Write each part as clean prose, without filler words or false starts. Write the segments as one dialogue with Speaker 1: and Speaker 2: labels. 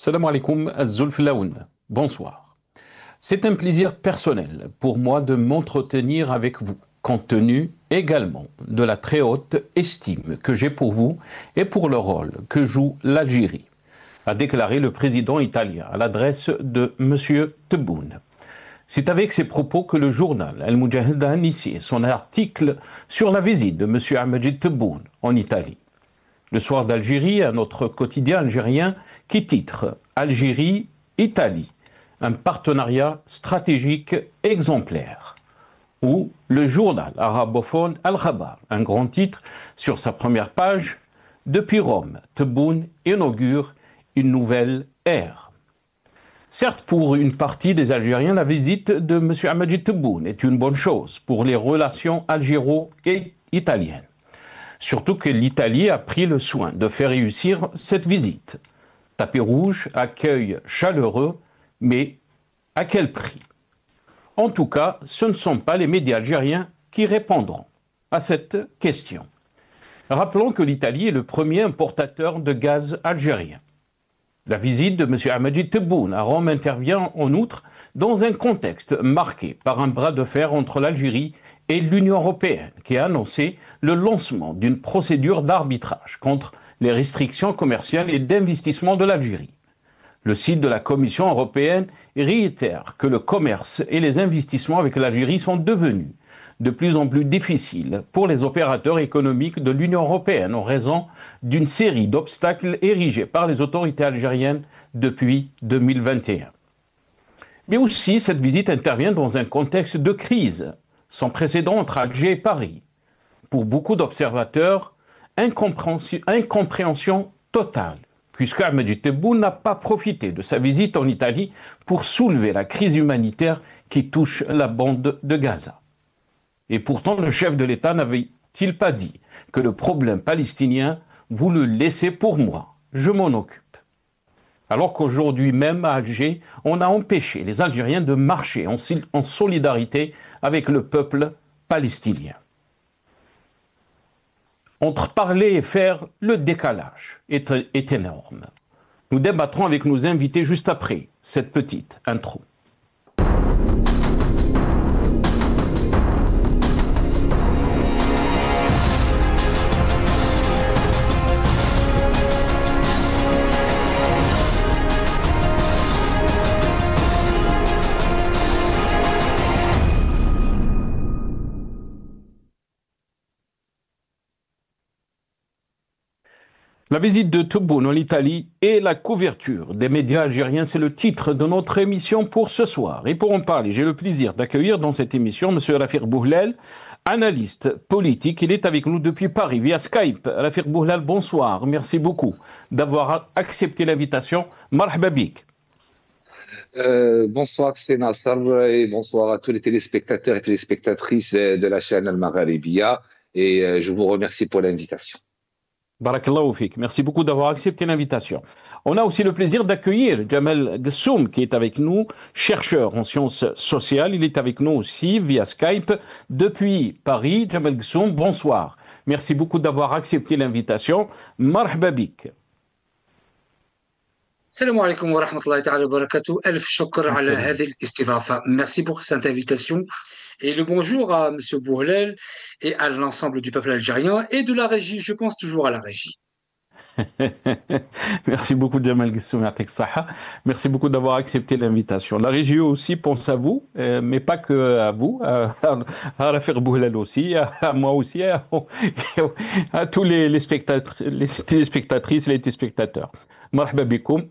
Speaker 1: Salam alaikum az-Zulflaoun. Bonsoir. C'est un plaisir personnel pour moi de m'entretenir avec vous, compte tenu également de la très haute estime que j'ai pour vous et pour le rôle que joue l'Algérie, a déclaré le président italien à l'adresse de M. Tebboune. C'est avec ces propos que le journal Al-Mujahid a initié son article sur la visite de M. Ahmed Tebboune en Italie. Le Soir d'Algérie, un autre quotidien algérien qui titre Algérie-Italie, un partenariat stratégique exemplaire. Ou le journal arabophone Al-Khabar, un grand titre sur sa première page, depuis Rome, Tebboune inaugure une nouvelle ère. Certes, pour une partie des Algériens, la visite de M. Ahmed Tebboune est une bonne chose pour les relations algéro-italiennes. Surtout que l'Italie a pris le soin de faire réussir cette visite. Tapis rouge, accueil chaleureux, mais à quel prix? En tout cas, ce ne sont pas les médias algériens qui répondront à cette question. Rappelons que l'Italie est le premier importateur de gaz algérien. La visite de M. Ahmed Tebboune à Rome intervient en outre dans un contexte marqué par un bras de fer entre l'Algérie et l'Union européenne, qui a annoncé le lancement d'une procédure d'arbitrage contre les restrictions commerciales et d'investissement de l'Algérie. Le site de la Commission européenne réitère que le commerce et les investissements avec l'Algérie sont devenus de plus en plus difficiles pour les opérateurs économiques de l'Union européenne en raison d'une série d'obstacles érigés par les autorités algériennes depuis 2021. Mais aussi, cette visite intervient dans un contexte de crise sans précédent entre Alger et Paris. Pour beaucoup d'observateurs, incompréhension totale, puisque Ahmed Tebboune n'a pas profité de sa visite en Italie pour soulever la crise humanitaire qui touche la bande de Gaza. Et pourtant, le chef de l'État n'avait-il pas dit que le problème palestinien, vous le laissez pour moi, je m'en occupe. Alors qu'aujourd'hui même à Alger, on a empêché les Algériens de marcher en solidarité avec le peuple palestinien. Entre parler et faire, le décalage est énorme. Nous débattrons avec nos invités juste après cette petite intro. La visite de Tebboune en Italie et la couverture des médias algériens, c'est le titre de notre émission pour ce soir. Et pour en parler, j'ai le plaisir d'accueillir dans cette émission M. Rafiq Bouhlel, analyste politique. Il est avec nous depuis Paris via Skype. Rafiq Bouhlel, bonsoir. Merci beaucoup d'avoir accepté l'invitation. Marhaba bik.
Speaker 2: Bonsoir, c'est Nassar, et bonsoir à tous les téléspectateurs et téléspectatrices de la chaîne Al-Magharibiya. Et je vous remercie pour l'invitation.
Speaker 1: Barakallahu fik. Merci beaucoup d'avoir accepté l'invitation. On a aussi le plaisir d'accueillir Jamel Ghessoum qui est avec nous, chercheur en sciences sociales. Il est avec nous aussi via Skype depuis Paris. Jamel Ghessoum, bonsoir. Merci beaucoup d'avoir accepté l'invitation. Marhaba bik.
Speaker 3: Salam alaikum wa rahmatullahi ta'ala wa barakatuh. Elf shukr ala hadhihi al-istidafa. Merci pour cette invitation. Et le bonjour à M. Bouhlel et à l'ensemble du peuple algérien et de la régie. Je pense toujours à la régie.
Speaker 1: Merci beaucoup, Jamel Ghessoum. Merci beaucoup d'avoir accepté l'invitation. La régie aussi pense à vous, mais pas que à vous, à Rafiq Bouhlel aussi, à moi aussi, à tous les téléspectatrices et les téléspectateurs. Marhaba bikoum.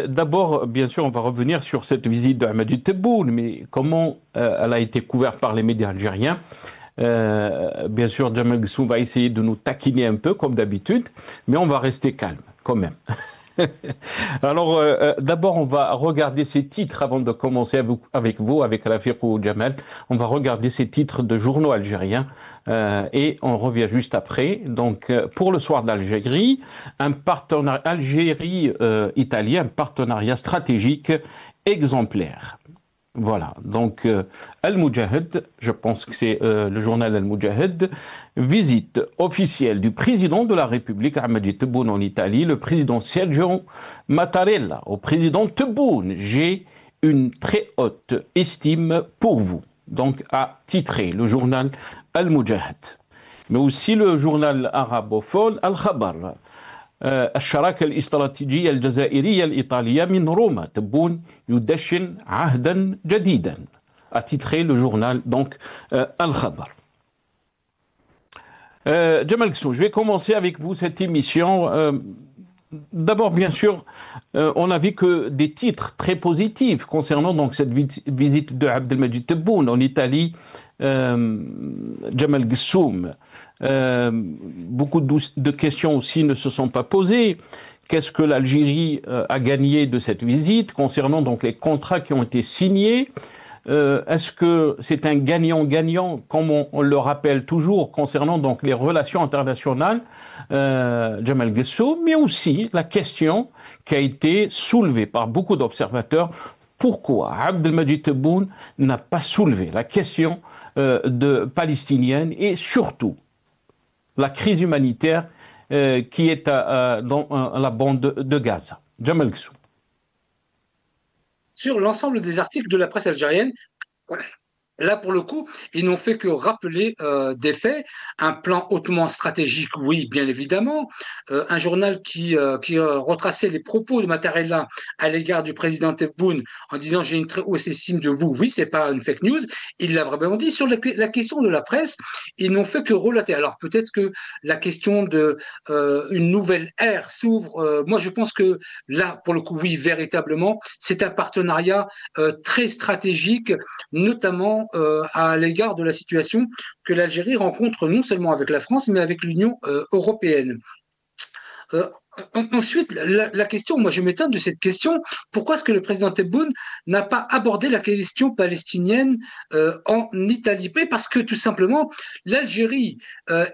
Speaker 1: D'abord, bien sûr, on va revenir sur cette visite d'Ahmed Tebboune, mais comment elle a été couverte par les médias algériens. Bien sûr, Jamel Ghessoum va essayer de nous taquiner un peu, comme d'habitude, mais on va rester calme, quand même. Alors, d'abord, on va regarder ces titres avant de commencer avec vous, avec Rafiq ou Jamel. On va regarder ces titres de journaux algériens et on revient juste après. Donc, pour le Soir d'Algérie, un partenariat Algérie-Italie, un partenariat stratégique exemplaire. Voilà, donc Al-Mujahid, je pense que c'est le journal Al-Mujahid, visite officielle du président de la République, Ahmed Tebboune en Italie, le président Sergio Mattarella, au président Tebboune. J'ai une très haute estime pour vous. Donc a titré le journal Al-Mujahid. Mais aussi le journal arabophone Al-Khabar. الشراكة الاستراتيجية الجزائرية الإيطالية من روما تبون يدشن عهدا جديدا a titré le journal donc Al-Khabar. Jamal Ghessou, je vais commencer avec vous cette émission. D'abord, bien sûr, on n'a vu que des titres très positifs concernant donc cette visite de Abdelmajid Tebboune en Italie. Jamal Ghessou, beaucoup de questions aussi ne se sont pas posées. Qu'est-ce que l'Algérie a gagné de cette visite concernant donc les contrats qui ont été signés? Est-ce que c'est un gagnant-gagnant, comme on le rappelle toujours, concernant donc les relations internationales, Jamal Ghessou, mais aussi la question qui a été soulevée par beaucoup d'observateurs, pourquoi Abdelmajid Tebboune n'a pas soulevé la question palestinienne et surtout la crise humanitaire qui est dans la bande de Gaza. Jamal Ghessou.
Speaker 3: Sur l'ensemble des articles de la presse algérienne, là, pour le coup, ils n'ont fait que rappeler des faits. Un plan hautement stratégique, oui, bien évidemment. Un journal qui retraçait les propos de Mattarella à l'égard du président Tebboune en disant « j'ai une très haute estime de vous ». Oui, c'est pas une fake news. Il l'a vraiment dit. Sur la question de la presse, ils n'ont fait que relater. Alors peut-être que la question de une nouvelle ère s'ouvre. Moi, je pense que là, pour le coup, oui, véritablement, c'est un partenariat très stratégique, notamment à l'égard de la situation que l'Algérie rencontre non seulement avec la France, mais avec l'Union européenne. Ensuite, la question, moi je m'étonne de cette question, pourquoi est-ce que le président Tebboune n'a pas abordé la question palestinienne en Italie? Parce que tout simplement, l'Algérie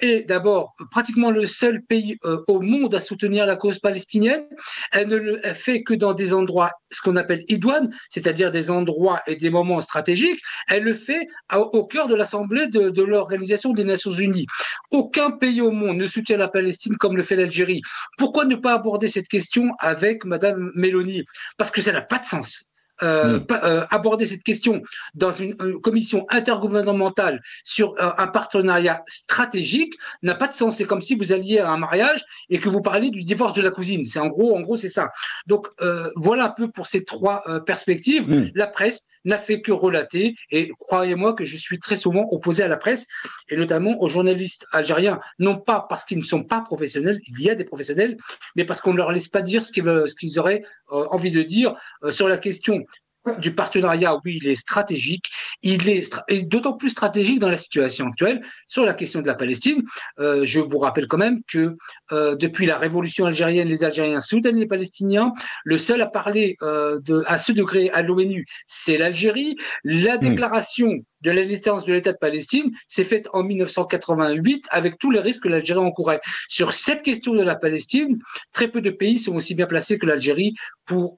Speaker 3: est d'abord pratiquement le seul pays au monde à soutenir la cause palestinienne. Elle ne le fait que dans des endroits, ce qu'on appelle idoines, c'est-à-dire des endroits et des moments stratégiques. Elle le fait au cœur de l'Assemblée de l'Organisation des Nations Unies. Aucun pays au monde ne soutient la Palestine comme le fait l'Algérie. Pourquoi ne pas aborder cette question avec Madame Meloni? Parce que ça n'a pas de sens. Aborder cette question dans une commission intergouvernementale sur un partenariat stratégique n'a pas de sens. C'est comme si vous alliez à un mariage et que vous parliez du divorce de la cousine. C'est en gros, c'est ça. Donc voilà un peu pour ces trois perspectives. La presse n'a fait que relater, et croyez-moi que je suis très souvent opposé à la presse, et notamment aux journalistes algériens, non pas parce qu'ils ne sont pas professionnels, il y a des professionnels, mais parce qu'on ne leur laisse pas dire ce qu'ils auraient envie de dire sur la question du partenariat. Oui, il est stratégique, il est d'autant plus stratégique dans la situation actuelle. Sur la question de la Palestine, je vous rappelle quand même que depuis la révolution algérienne, les Algériens soutiennent les Palestiniens. Le seul à parler à ce degré à l'ONU, c'est l'Algérie. La déclaration de l'existence de l'État de Palestine s'est faite en 1988 avec tous les risques que l'Algérie encourait. Sur cette question de la Palestine, très peu de pays sont aussi bien placés que l'Algérie pour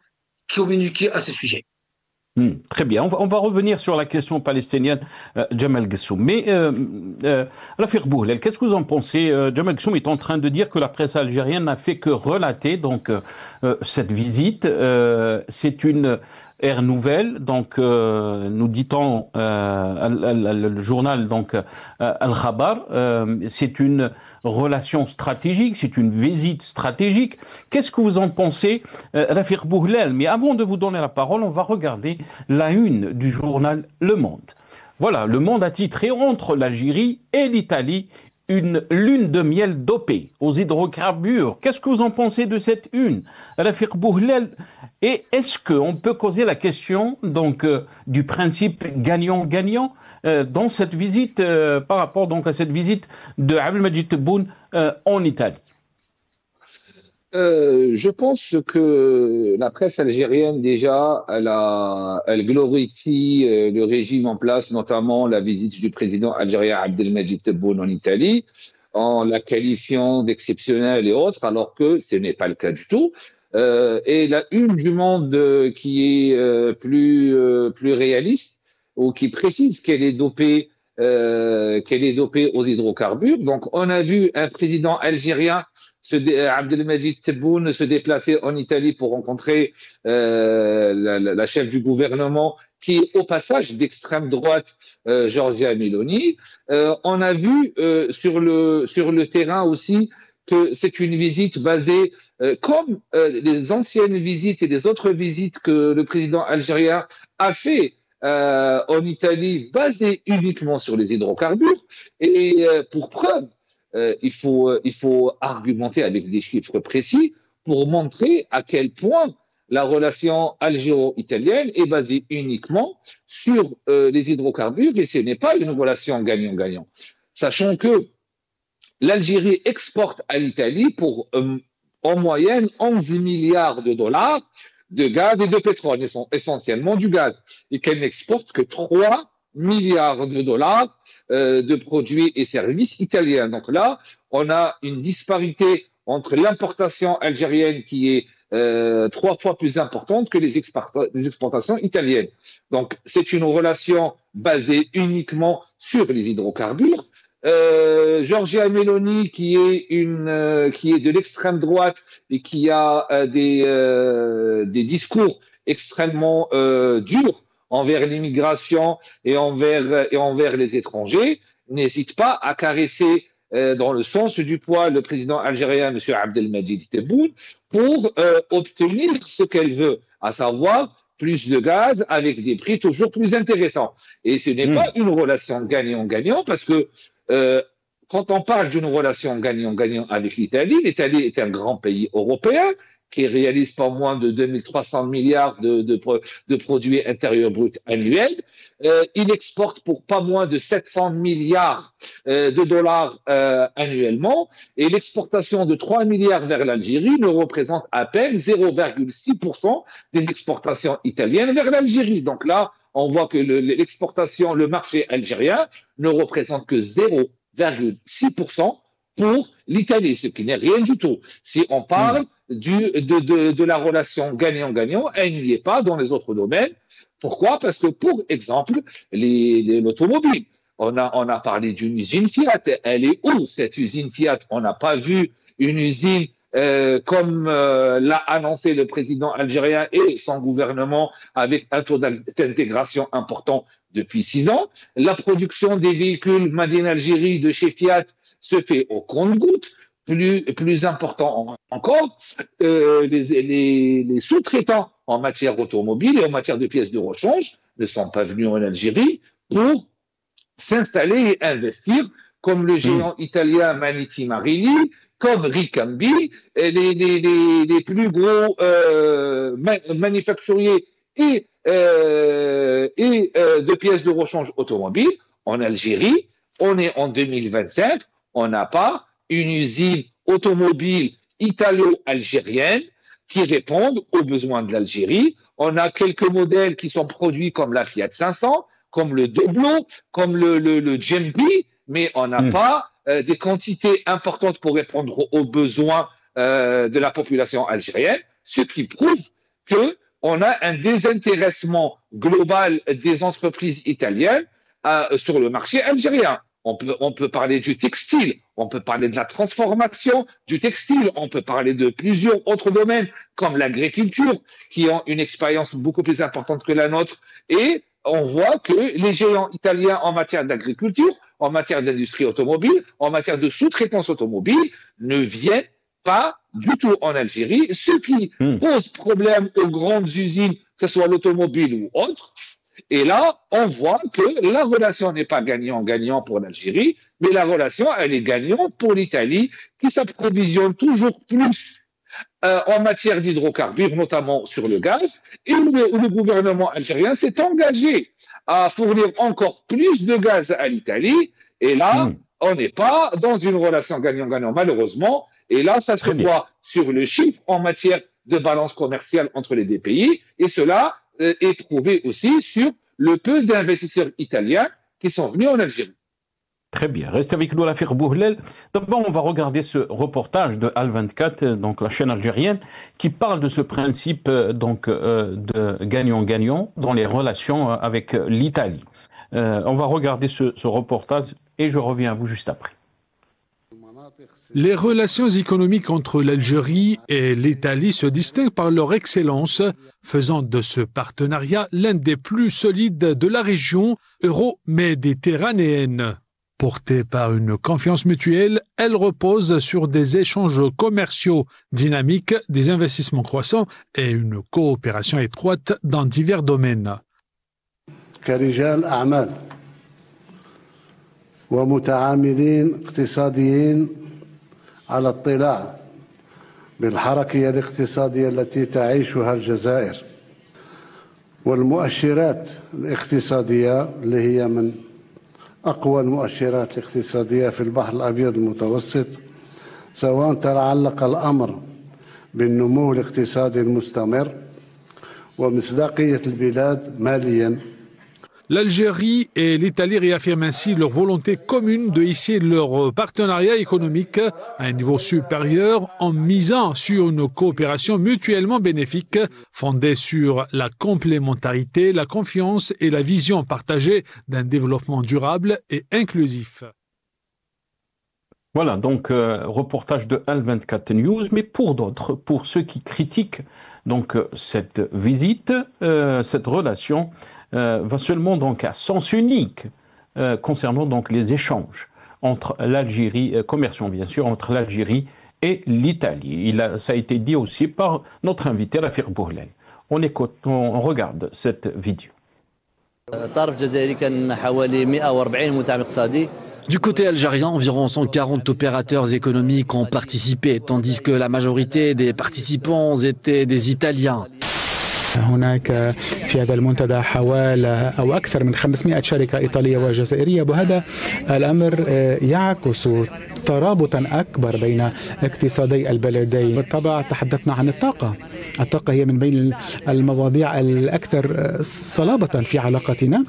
Speaker 3: communiquer à ce sujet.
Speaker 1: Très bien. On va revenir sur la question palestinienne, Jamal Ghessou. Mais, Rafik Bouhlel, qu'est-ce que vous en pensez? Jamal Ghessou est en train de dire que la presse algérienne n'a fait que relater donc, cette visite. C'est une ère nouvelle, donc nous dit-on le journal donc Al-Khabar, c'est une relation stratégique, c'est une visite stratégique. Qu'est-ce que vous en pensez, Rafik Bouhlel? Mais avant de vous donner la parole, on va regarder la une du journal Le Monde. Voilà, Le Monde a titré entre l'Algérie et l'Italie une lune de miel dopée aux hydrocarbures. Qu'est-ce que vous en pensez de cette une, Rafik Bouhlel? Et est-ce qu'on peut causer la question donc, du principe gagnant-gagnant dans cette visite, par rapport donc, à cette visite de Abdelmajid Tebboune en Italie?
Speaker 2: Je pense que la presse algérienne, déjà, elle glorifie le régime en place, notamment la visite du président algérien Abdelmajid Tebboune en Italie, en la qualifiant d'exceptionnelle et autres, alors que ce n'est pas le cas du tout. et la une du Monde qui est plus réaliste ou qui précise qu'elle est dopée aux hydrocarbures. Donc, on a vu un président algérien, Abdelmajid Tebboune, se déplacer en Italie pour rencontrer la chef du gouvernement, qui est au passage d'extrême droite, Giorgia Meloni. On a vu sur le terrain aussi que c'est une visite basée, comme les anciennes visites et les autres visites que le président algérien a fait en Italie, basée uniquement sur les hydrocarbures. Et pour preuve, il faut argumenter avec des chiffres précis pour montrer à quel point la relation algéro-italienne est basée uniquement sur les hydrocarbures, et ce n'est pas une relation gagnant-gagnant. Sachant que l'Algérie exporte à l'Italie pour en moyenne 11 milliards de dollars de gaz et de pétrole, essentiellement du gaz, et qu'elle n'exporte que 3 milliards de dollars de produits et services italiens. Donc là, on a une disparité entre l'importation algérienne qui est 3 fois plus importante que les exportations italiennes. Donc c'est une relation basée uniquement sur les hydrocarbures. Giorgia Meloni, qui est de l'extrême droite et qui a des discours extrêmement durs envers l'immigration et envers les étrangers, n'hésite pas à caresser dans le sens du poil le président algérien, M. Abdelmajid Tebboune, pour obtenir ce qu'elle veut, à savoir plus de gaz avec des prix toujours plus intéressants. Et ce n'est pas une relation gagnant-gagnant, parce que quand on parle d'une relation gagnant-gagnant avec l'Italie, l'Italie est un grand pays européen qui réalise pas moins de 2300 milliards de produits intérieurs bruts annuels. Il exporte pour pas moins de 700 milliards de dollars annuellement, et l'exportation de 3 milliards vers l'Algérie ne représente à peine 0,6% des exportations italiennes vers l'Algérie. Donc là, on voit que l'exportation, le marché algérien ne représente que 0,6% pour l'Italie, ce qui n'est rien du tout. Si on parle de la relation gagnant-gagnant, elle n'y est pas dans les autres domaines. Pourquoi? Parce que, pour exemple, l'automobile, on a parlé d'une usine Fiat. Elle est où, cette usine Fiat? On n'a pas vu une usine comme l'a annoncé le président algérien et son gouvernement, avec un taux d'intégration important depuis 6 ans. La production des véhicules Made in Algérie de chez Fiat se fait au compte-gouttes. Plus important encore, les sous-traitants en matière automobile et en matière de pièces de rechange ne sont pas venus en Algérie pour s'installer et investir, comme le géant italien Magneti Marelli, comme Ricambi, les plus gros manufacturiers et de pièces de rechange automobile. En Algérie, on est en 2025, on n'a pas une usine automobile italo-algérienne qui répondent aux besoins de l'Algérie. On a quelques modèles qui sont produits comme la Fiat 500, comme le Doblo, comme le Gembi, mais on n'a pas des quantités importantes pour répondre aux besoins de la population algérienne, ce qui prouve qu'on a un désintéressement global des entreprises italiennes sur le marché algérien. On peut parler du textile, on peut parler de la transformation du textile, on peut parler de plusieurs autres domaines comme l'agriculture qui ont une expérience beaucoup plus importante que la nôtre, et on voit que les géants italiens en matière d'agriculture, en matière d'industrie automobile, en matière de sous-traitance automobile ne viennent pas du tout en Algérie, ce qui pose problème aux grandes usines, que ce soit l'automobile ou autre. Et là, on voit que la relation n'est pas gagnant-gagnant pour l'Algérie, mais la relation, elle est gagnante pour l'Italie, qui s'approvisionne toujours plus en matière d'hydrocarbures, notamment sur le gaz, et où le gouvernement algérien s'est engagé à fournir encore plus de gaz à l'Italie. Et là, on n'est pas dans une relation gagnant-gagnant, malheureusement. Et là, ça se voit sur le chiffre en matière de balance commerciale entre les deux pays, et cela est prouvé aussi sur le peu d'investisseurs italiens qui sont venus en Algérie.
Speaker 1: Très bien. Restez avec nous, Rafik Bouhlel. D'abord, on va regarder ce reportage de Al24, donc la chaîne algérienne, qui parle de ce principe de gagnant-gagnant dans les relations avec l'Italie. On va regarder ce reportage et je reviens à vous juste après.
Speaker 4: Les relations économiques entre l'Algérie et l'Italie se distinguent par leur excellence, faisant de ce partenariat l'un des plus solides de la région euro-méditerranéenne. Portée par une confiance mutuelle, elle repose sur des échanges commerciaux dynamiques, des investissements croissants et une coopération étroite dans divers domaines.
Speaker 5: كرجال أعمال ومتعاملين اقتصاديين على اطلاع بالحركة الاقتصادية التي تعيشها الجزائر والمؤشرات الاقتصادية اللي هي من أقوى المؤشرات الاقتصادية في البحر الأبيض المتوسط سواء تعلق الأمر بالنمو الاقتصادي المستمر ومصداقية البلاد مالياً.
Speaker 4: L'Algérie et l'Italie réaffirment ainsi leur volonté commune de hisser leur partenariat économique à un niveau supérieur en misant sur une coopération mutuellement bénéfique fondée sur la complémentarité, la confiance et la vision partagée d'un développement durable et inclusif.
Speaker 1: Voilà, donc reportage de Al24 News, mais pour d'autres, pour ceux qui critiquent donc cette visite, cette relation, va seulement donc à sens unique concernant donc les échanges entre l'Algérie, commerçants bien sûr, entre l'Algérie et l'Italie. Ça a été dit aussi par notre invité Rafik Bouhlel. On écoute, on regarde cette vidéo.
Speaker 6: Du côté algérien, environ 140 opérateurs économiques ont participé, tandis que la majorité des participants étaient des Italiens.
Speaker 7: هناك في هذا المنتدى حوالي أو أكثر من 500 شركة إيطالية وجزائرية، وهذا الأمر يعكس ترابطا أكبر بين اقتصادي البلدين. بالطبع تحدثنا عن الطاقة هي من بين المواضيع الأكثر صلابة في علاقتنا.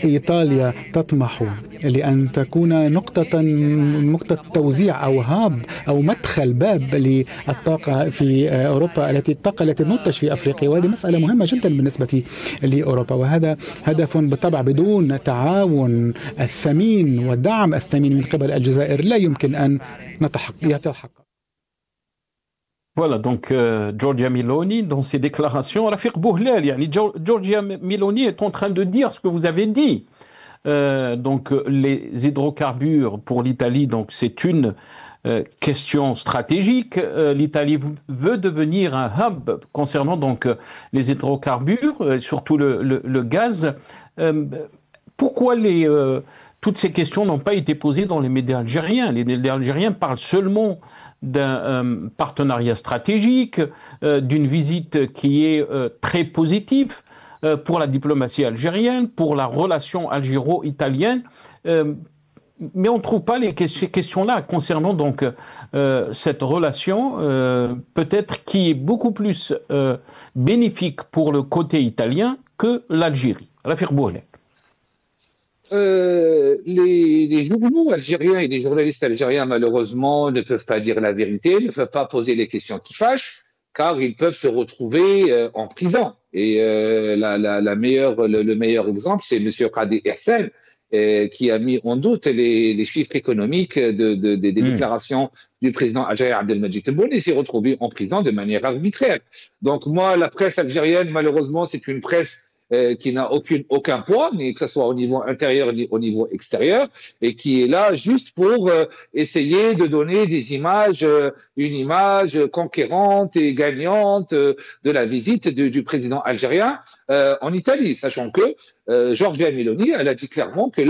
Speaker 7: إيطاليا تطمح لأن تكون نقطة توزيع أو هاب أو مدخل باب للطاقة في أوروبا، الطاقة التي تنتج في أفريقيا، وهذه مسألة مهمة جدا بالنسبة لأوروبا، وهذا هدف بالطبع بدون تعاون الثمين والدعم الثمين من قبل الجزائر لا يمكن أن يتحقق.
Speaker 1: Voilà, donc Giorgia Meloni, dans ses déclarations, Rafik Bouhlel, Giorgia Meloni est en train de dire ce que vous avez dit. Donc les hydrocarbures pour l'Italie, donc c'est une question stratégique. L'Italie veut devenir un hub concernant donc les hydrocarbures, surtout le gaz. Pourquoi toutes ces questions n'ont pas été posées dans les médias algériens? Les médias algériens parlent seulement d'un partenariat stratégique, d'une visite qui est très positive pour la diplomatie algérienne, pour la relation algéro-italienne, mais on ne trouve pas ces questions-là concernant donc cette relation, peut-être qui est beaucoup plus bénéfique pour le côté italien que l'Algérie. Rafik Bouhlel.
Speaker 2: Les journaux algériens et les journalistes algériens, malheureusement, ne peuvent pas dire la vérité, ne peuvent pas poser les questions qui fâchent, car ils peuvent se retrouver en prison. Et le meilleur exemple, c'est M. Qadi Ehsen, qui a mis en doute les chiffres économiques des déclarations du président algérien Abdelmadjid Tebboune et s'est retrouvé en prison de manière arbitraire. Donc moi, la presse algérienne, malheureusement, c'est une presse qui n'a aucun poids, ni que ce soit au niveau intérieur ni au niveau extérieur, et qui est là juste pour essayer de donner une image conquérante et gagnante de la visite du président algérien en Italie, sachant que Giorgia Meloni, elle a dit clairement que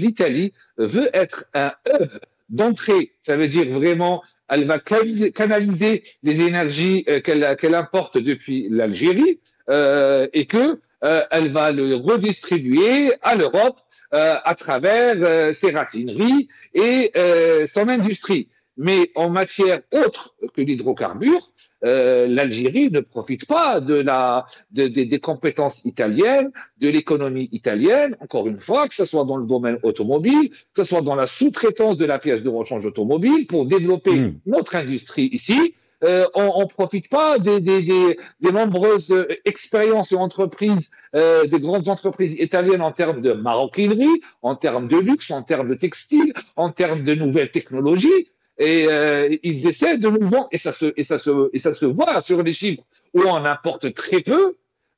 Speaker 2: l'Italie veut être un hub d'entrée. Ça veut dire vraiment, elle va canaliser les énergies qu'elle importe depuis l'Algérie, et que elle va le redistribuer à l'Europe à travers ses raffineries et son industrie. Mais en matière autre que l'hydrocarbure, l'Algérie ne profite pas des compétences italiennes, de l'économie italienne, encore une fois, que ce soit dans le domaine automobile, que ce soit dans la sous-traitance de la pièce de rechange automobile, pour développer notre industrie ici. On ne profite pas des nombreuses expériences et entreprises, des grandes entreprises italiennes en termes de maroquinerie, en termes de luxe, en termes de textile, en termes de nouvelles technologies. Et ils essaient de nous vendre, et ça se voit sur les chiffres où on importe très peu,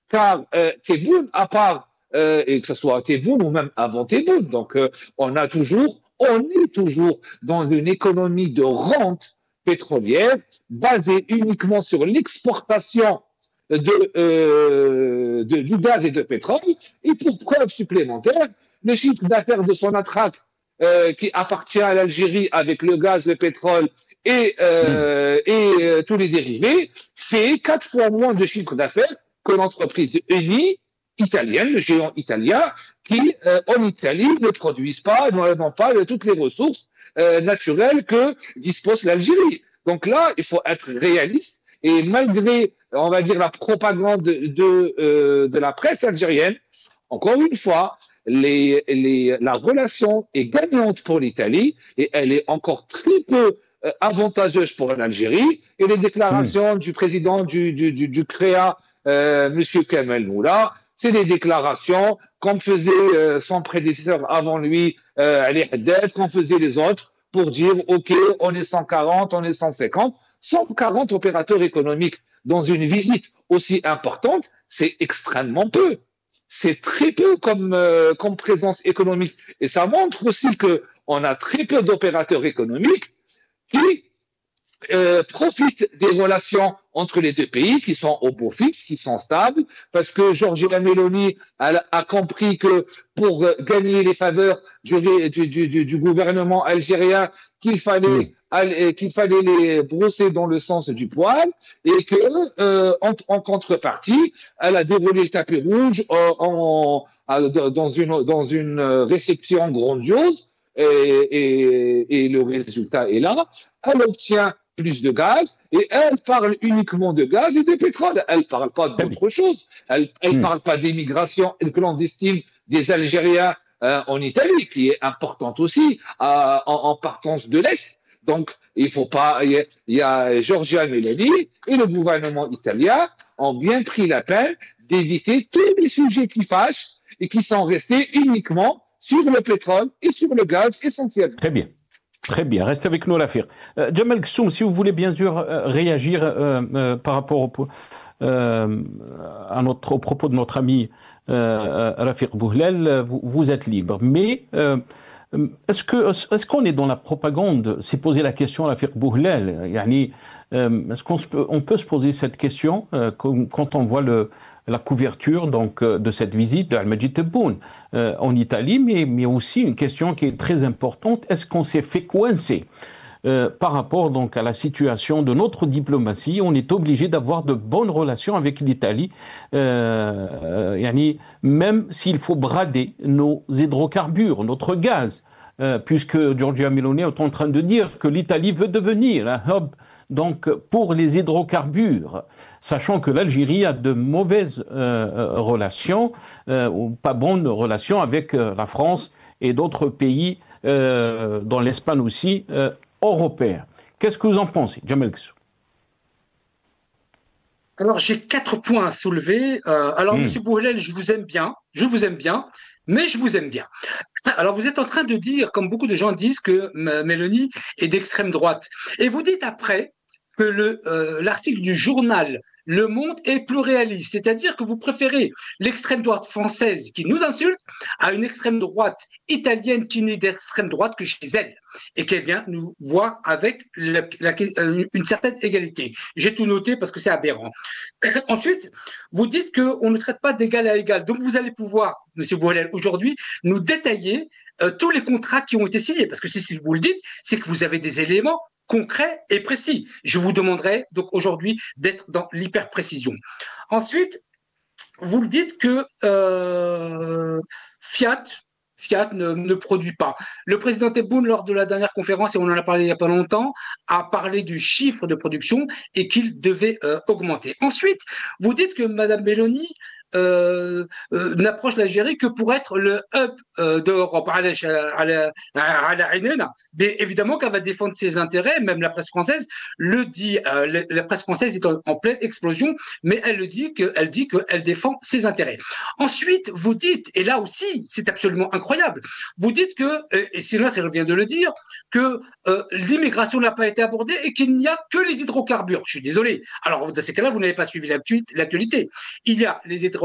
Speaker 2: car Tebboune, à part, et que ce soit à Tebboune ou même avant Tebboune, donc on est toujours dans une économie de rente pétrolière basée uniquement sur l'exportation du gaz et de pétrole. Et pour preuve supplémentaire, le chiffre d'affaires de Sonatrach, qui appartient à l'Algérie avec le gaz, le pétrole et tous les dérivés, fait 4 fois moins de chiffre d'affaires que l'entreprise Eni italienne, le géant italien, qui en Italie ne produisent pas, n'ont pas toutes les ressources naturelles que dispose l'Algérie. Donc là, il faut être réaliste, et malgré, on va dire, la propagande de la presse algérienne, encore une fois, la relation est gagnante pour l'Italie et elle est encore très peu avantageuse pour l'Algérie. Et les déclarations du président du CREA, M. Kamel Moula, c'est des déclarations qu'on faisait son prédécesseur avant lui, Ali Haddad, qu'on faisait les autres pour dire « Ok, on est 140, on est 150 ». 140 opérateurs économiques dans une visite aussi importante, c'est extrêmement peu. C'est très peu comme présence économique. Et ça montre aussi qu'on a très peu d'opérateurs économiques qui profitent des relations entre les deux pays, qui sont au beau fixe, qui sont stables, parce que Giorgia Meloni a compris que pour gagner les faveurs du gouvernement algérien, qu'il fallait les brosser dans le sens du poil, et que en contrepartie, elle a déroulé le tapis rouge dans une réception grandiose, et le résultat est là. Elle obtient plus de gaz, et elle parle uniquement de gaz et de pétrole. Elle parle pas d'autre chose. Elle parle pas d'immigration clandestine des Algériens en Italie, qui est importante aussi, en partance de l'Est. Donc, il faut pas, il y a Giorgia Meloni et le gouvernement italien ont bien pris la peine d'éviter tous les sujets qui fâchent et qui sont restés uniquement sur le pétrole et sur le gaz essentiellement.
Speaker 1: Très bien. Très bien, restez avec nous, Rafik. Jamal Kssoum, si vous voulez bien sûr réagir par rapport au propos de notre ami Rafik Bouhlel, vous êtes libre. Mais est-ce qu'on est dans la propagande? C'est poser la question à Rafik Bouhlel. Est-ce qu'on peut se poser cette question quand on voit la couverture donc de cette visite d'Al-Majid Tebboune en Italie, mais aussi une question qui est très importante: est-ce qu'on s'est fait coincer par rapport donc à la situation de notre diplomatie? On est obligé d'avoir de bonnes relations avec l'Italie, même s'il faut brader nos hydrocarbures, notre gaz, puisque Giorgia Meloni est en train de dire que l'Italie veut devenir un hub donc pour les hydrocarbures, sachant que l'Algérie a de mauvaises relations, ou pas bonnes relations avec la France et d'autres pays, dans l'Espagne aussi, européens. Qu'est-ce que vous en pensez, Jamal Kssoum?
Speaker 3: Alors, j'ai 4 points à soulever. Monsieur Bouhlel, je vous aime bien, mais je vous aime bien. Alors, vous êtes en train de dire, comme beaucoup de gens disent, que Meloni est d'extrême droite. Et vous dites après que l'article du journal Le Monde est plurialiste, c'est-à-dire que vous préférez l'extrême droite française qui nous insulte à une extrême droite italienne qui n'est d'extrême droite que chez elle et qu'elle vient nous voir avec une certaine égalité. J'ai tout noté parce que c'est aberrant. Ensuite, vous dites qu'on ne traite pas d'égal à égal. Donc, vous allez pouvoir, M. Bouhlel, aujourd'hui, nous détailler tous les contrats qui ont été signés. Parce que si vous le dites, c'est que vous avez des éléments concret et précis. Je vous demanderai donc aujourd'hui d'être dans l'hyper-précision. Ensuite, vous le dites que Fiat Fiat ne produit pas. Le président Tebboune, lors de la dernière conférence, et on en a parlé il n'y a pas longtemps, a parlé du chiffre de production et qu'il devait augmenter. Ensuite, vous dites que Mme Meloni n'approche l'Algérie que pour être le hub d'Europe. Mais évidemment qu'elle va défendre ses intérêts, même la presse française le dit. La presse française est en pleine explosion, mais elle dit qu'elle défend ses intérêts. Ensuite, vous dites, et là aussi, c'est absolument incroyable, vous dites que, et sinon, ça vient de le dire, que l'immigration n'a pas été abordée et qu'il n'y a que les hydrocarbures. Je suis désolé. Alors, dans ces cas-là, vous n'avez pas suivi l'actualité. Il y a les hydrocarbures.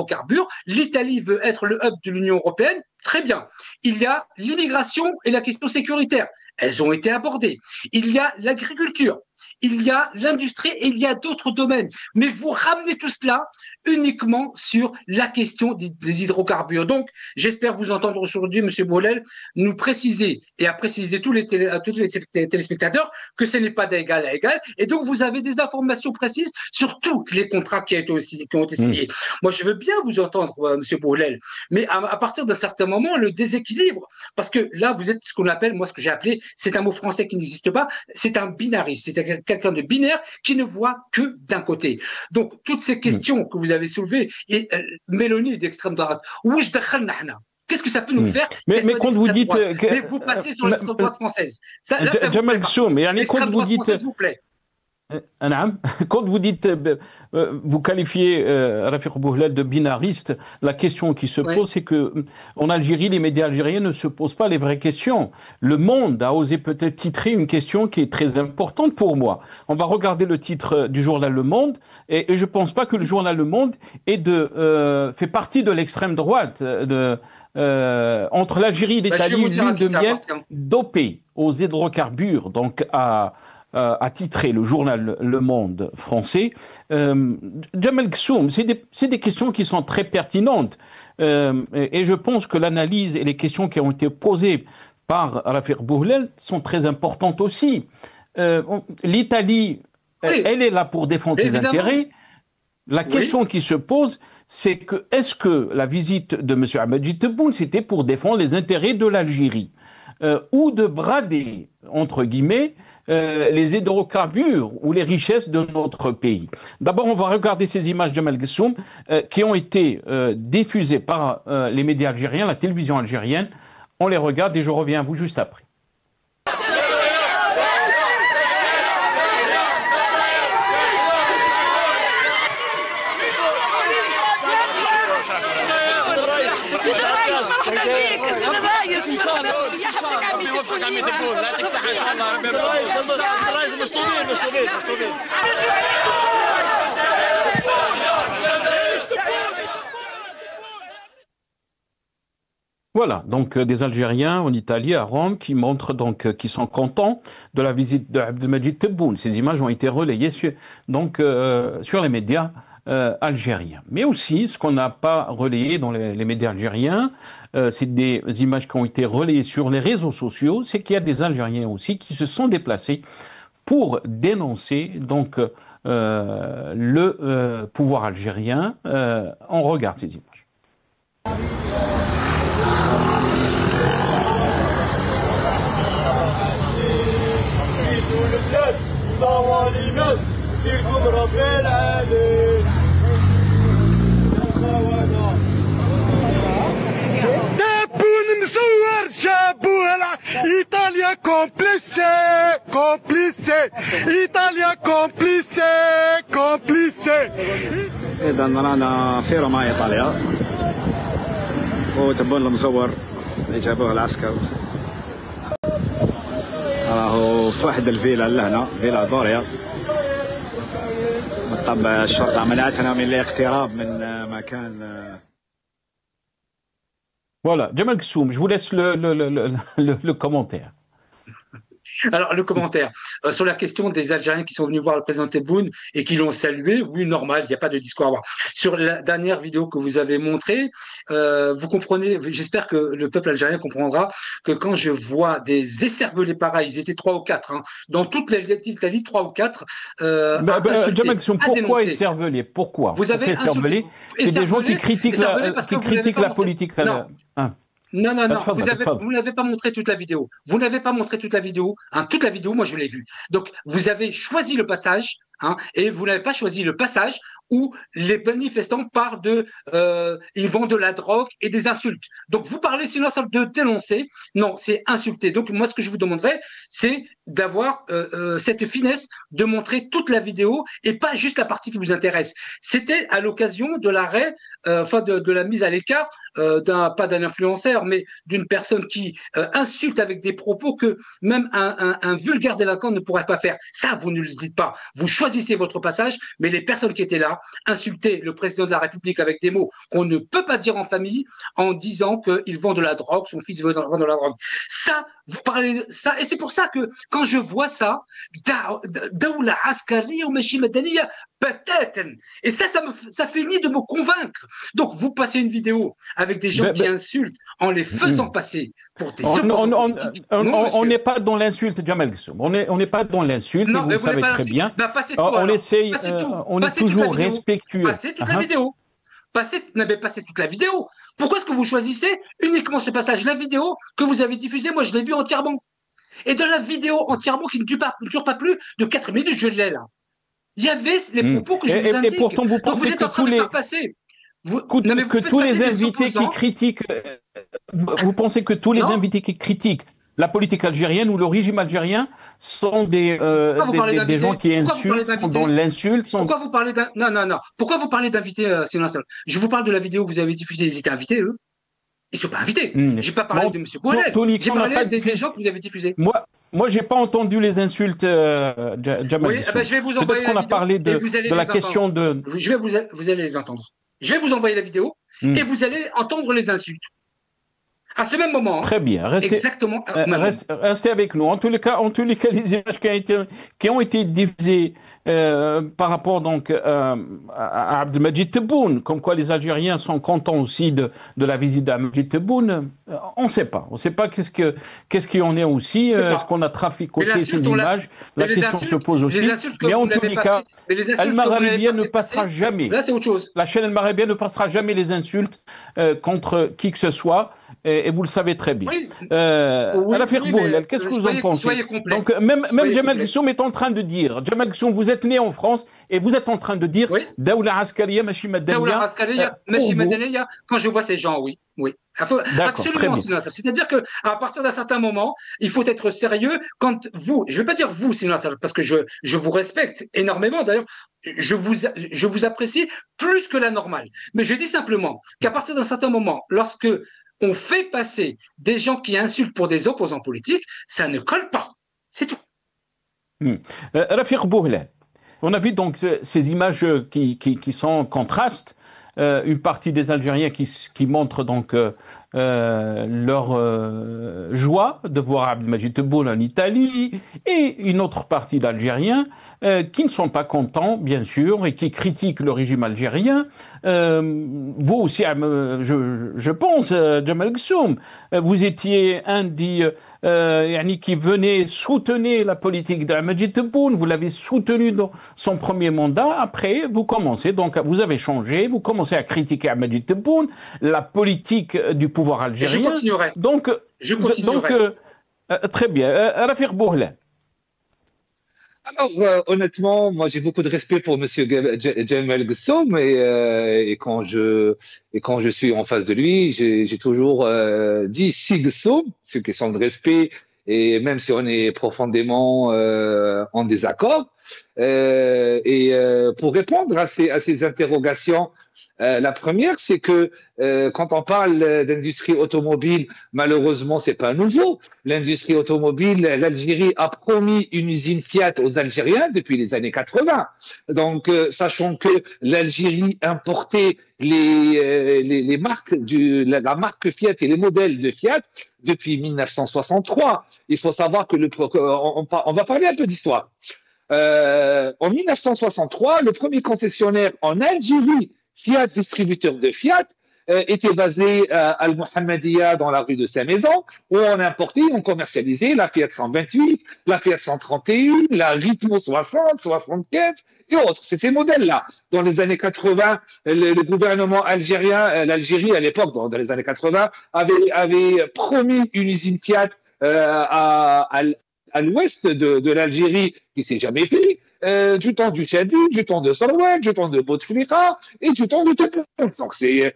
Speaker 3: L'Italie veut être le hub de l'Union européenne. Très bien. Il y a l'immigration et la question sécuritaire. Elles ont été abordées. Il y a l'agriculture. Il y a l'industrie et il y a d'autres domaines. Mais vous ramenez tout cela uniquement sur la question des hydrocarbures. Donc, j'espère vous entendre aujourd'hui, M. Bohlel, nous préciser et à préciser tous les téléspectateurs que ce n'est pas d'égal à égal. Et donc, vous avez des informations précises sur tous les contrats qui ont été signés. Moi, je veux bien vous entendre, M. Bohlel, mais à partir d'un certain moment, le déséquilibre, parce que là, vous êtes ce qu'on appelle, moi, ce que j'ai appelé, c'est un mot français qui n'existe pas, c'est un binariste, c'est quelqu'un de binaire qui ne voit que d'un côté. Donc, toutes ces questions que vous avez soulevées, et Mélanie d'extrême droite, qu'est-ce que ça peut nous faire?
Speaker 1: Mais quand vous dites...
Speaker 3: Mais vous passez sur l'extrême droite française.
Speaker 1: Jamal Ghassoum, quand vous dites...
Speaker 3: S'il vous plaît.
Speaker 1: Quand vous dites, vous qualifiez Rafiq Bohlel de binariste, la question qui se pose, c'est que en Algérie, les médias algériens ne se posent pas les vraies questions. Le Monde a osé peut-être titrer une question qui est très importante pour moi. On va regarder le titre du journal Le Monde, et je ne pense pas que le journal Le Monde fait partie de l'extrême droite. Entre l'Algérie et l'Italie, l'huile de miel dopée aux hydrocarbures, donc a titré le journal Le Monde français. Jamal Ghassoum, c'est des questions qui sont très pertinentes. Et je pense que l'analyse et les questions qui ont été posées par Rafiq Bohlel sont très importantes aussi. L'Italie, elle est là pour défendre ses intérêts. La question qui se pose, c'est que est-ce que la visite de M. Ahmadji Tebboune, c'était pour défendre les intérêts de l'Algérie ou de brader, entre guillemets, les hydrocarbures ou les richesses de notre pays. D'abord, on va regarder ces images, Jamal Ghassoum, qui ont été diffusées par les médias algériens, la télévision algérienne. On les regarde et je reviens à vous juste après. Voilà, donc des Algériens en Italie, à Rome, qui montrent donc qui sont contents de la visite d'Abdelmajid Tebboune. Ces images ont été relayées sur les médias algériens. Mais aussi, ce qu'on n'a pas relayé dans les médias algériens, c'est des images qui ont été relayées sur les réseaux sociaux, c'est qu'il y a des Algériens aussi qui se sont déplacés pour dénoncer donc le pouvoir algérien. On regarde ces images.
Speaker 8: Italia complice, Italia complice. إذا رانا في روما إيطاليا وتبون المصور اللي جابوه العسكر راهو في واحد الفيلا لهنا فيلا دوريا. بالطبع الشرطة منعتنا من الاقتراب من مكان.
Speaker 1: Voilà, Jamal Ghassoum, je vous laisse le commentaire.
Speaker 3: Alors, le commentaire sur la question des Algériens qui sont venus voir le président Tebboune et qui l'ont salué, oui, normal, il n'y a pas de discours à avoir. Sur la dernière vidéo que vous avez montrée, vous comprenez, j'espère que le peuple algérien comprendra que quand je vois des écervelés pareils, ils étaient 3 ou 4, hein, dans toute l'Italie, 3 ou 4.
Speaker 1: Jamal Ghassoum, pourquoi écervelés? Pourquoi?
Speaker 3: Vous avez
Speaker 1: écervelés? C'est des gens qui critiquent la politique.
Speaker 3: Non, non, non.
Speaker 1: تفضل.
Speaker 3: Vous n'avez pas montré toute la vidéo. Vous n'avez pas montré toute la vidéo. Hein, toute la vidéo, moi, je l'ai vue. Donc, vous avez choisi le passage, hein, et vous n'avez pas choisi le passage où les manifestants parlent ils vont de la drogue et des insultes. Donc, vous parlez sinon de dénoncer. Non, c'est insulter. Donc, moi, ce que je vous demanderais, c'est d'avoir cette finesse de montrer toute la vidéo et pas juste la partie qui vous intéresse. C'était à l'occasion de l'arrêt, de la mise à l'écart pas d'un influenceur, mais d'une personne qui insulte avec des propos que même un vulgaire délinquant ne pourrait pas faire. Ça, vous ne le dites pas. Vous choisissez votre passage, mais les personnes qui étaient là insultaient le président de la République avec des mots qu'on ne peut pas dire en famille en disant qu'il vend de la drogue, son fils vend de la drogue. Ça, vous parlez de ça, et c'est pour ça que quand je vois ça, Daoula Askari ou Machi Madaniya, peut-être. Et ça finit de me convaincre. Donc, vous passez une vidéo avec des gens qui insultent en les faisant passer pour des
Speaker 1: on n'est pas dans l'insulte, Jamal Gussoum. On n'est pas dans l'insulte, vous le savez très bien. On essaye, on est toujours respectueux.
Speaker 3: Passez toute la vidéo. N'avez passé toute la vidéo. Pourquoi est-ce que vous choisissez uniquement ce passage? La vidéo que vous avez diffusée, moi, je l'ai vue entièrement. Et dans la vidéo entièrement qui ne dure pas plus de 4 minutes, je l'ai là. Il y avait les propos que je vous indique.
Speaker 1: Et pourtant, vous pensez que tous les invités qui critiquent, vous pensez que tous les invités qui critiquent la politique algérienne ou le régime algérien sont des gens qui insultent, sont dans l'insulte.
Speaker 3: Pourquoi vous parlez d'un... Non. Pourquoi vous parlez d'invités, je vous parle de la vidéo que vous avez diffusée. Ils étaient invités, eux. Ils ne sont pas invités. Je n'ai pas parlé de M. Bourrel. J'ai parlé des gens que vous avez diffusés.
Speaker 1: Moi, je n'ai pas entendu les insultes, Jamal Gussoum.
Speaker 3: Je vais vous envoyer
Speaker 1: qu'on a parlé de la question de...
Speaker 3: Vous allez les entendre. Je vais vous envoyer la vidéo et vous allez entendre les insultes. À ce même moment.
Speaker 1: Très bien. Restez avec nous. En tous les cas, les images qui ont été diffusées par rapport donc à Abdelmadjid Tebboune, comme quoi les Algériens sont contents aussi de la visite d'Abdelmadjid Tebboune, on ne sait pas. On ne sait pas qu'est-ce qui en est aussi. Est-ce qu'on a traficoté ces images? La question se pose aussi. Mais en tous les cas, El Maghribien ne passera jamais.
Speaker 3: Là, c'est autre chose.
Speaker 1: La chaîne El Maghribien ne passera jamais les insultes contre qui que ce soit. Et vous le savez très bien. Rafik Boulel, qu'est-ce que vous en pensez? Donc, même Jamal Gussoum est en train de dire, Jamal Gussoum, vous êtes né en France et vous êtes en train de dire Daoula Askariya, Machi Madaniya.
Speaker 3: Daoula Askariya, Machi Madaniya, quand je vois ces gens, oui. Absolument, c'est-à-dire qu'à partir d'un certain moment, il faut être sérieux quand vous, je ne vais pas dire vous, parce que je vous respecte énormément, d'ailleurs, je vous apprécie plus que la normale. Mais je dis simplement qu'à partir d'un certain moment, lorsque on fait passer des gens qui insultent pour des opposants politiques, ça ne colle pas. C'est tout.
Speaker 1: Rafik Boulel, on a vu donc ces images qui sont en contraste. Une partie des Algériens qui montrent donc leur joie de voir Abdelmadjid Tebboune en Italie, et une autre partie d'Algériens qui ne sont pas contents, bien sûr, et qui critiquent le régime algérien. Vous aussi, je pense, Jamal Gussoum, vous étiez un qui venait soutenir la politique d'Abdelmadjid Tebboune, vous l'avez soutenu dans son premier mandat. Après, vous commencez, donc vous avez changé, vous commencez à critiquer Abdelmadjid Tebboune, la politique du pouvoir algérien.
Speaker 3: Je continuerai.
Speaker 1: Donc, très bien. Rafik Boulel.
Speaker 2: Alors, honnêtement, moi, j'ai beaucoup de respect pour Monsieur Jamal Gussoum et quand je suis en face de lui, j'ai toujours dit si Gussoum, c'est une question de respect, et même si on est profondément en désaccord. Pour répondre à ces interrogations, la première, c'est que quand on parle d'industrie automobile, malheureusement, c'est pas nouveau. L'industrie automobile, l'Algérie a promis une usine Fiat aux Algériens depuis les années 80. Donc, sachant que l'Algérie importait les marques la marque Fiat et les modèles de Fiat depuis 1963. Il faut savoir que on va parler un peu d'histoire. En 1963, le premier concessionnaire en Algérie, Fiat, distributeur de Fiat, était basée à Al-Mohammedia dans la rue de Saint-Maison, où on importait, on commercialisait la Fiat 128, la Fiat 131, la Ritmo 60, 75 et autres. C'est ces modèles-là. Dans les années 80, le gouvernement algérien, l'Algérie à l'époque, dans les années 80, avait promis une usine Fiat à l'ouest de l'Algérie qui s'est jamais fait, du temps du Chadi, du temps de Sorwell, du temps de Bouteflika et du temps de Tebboune. Donc c'est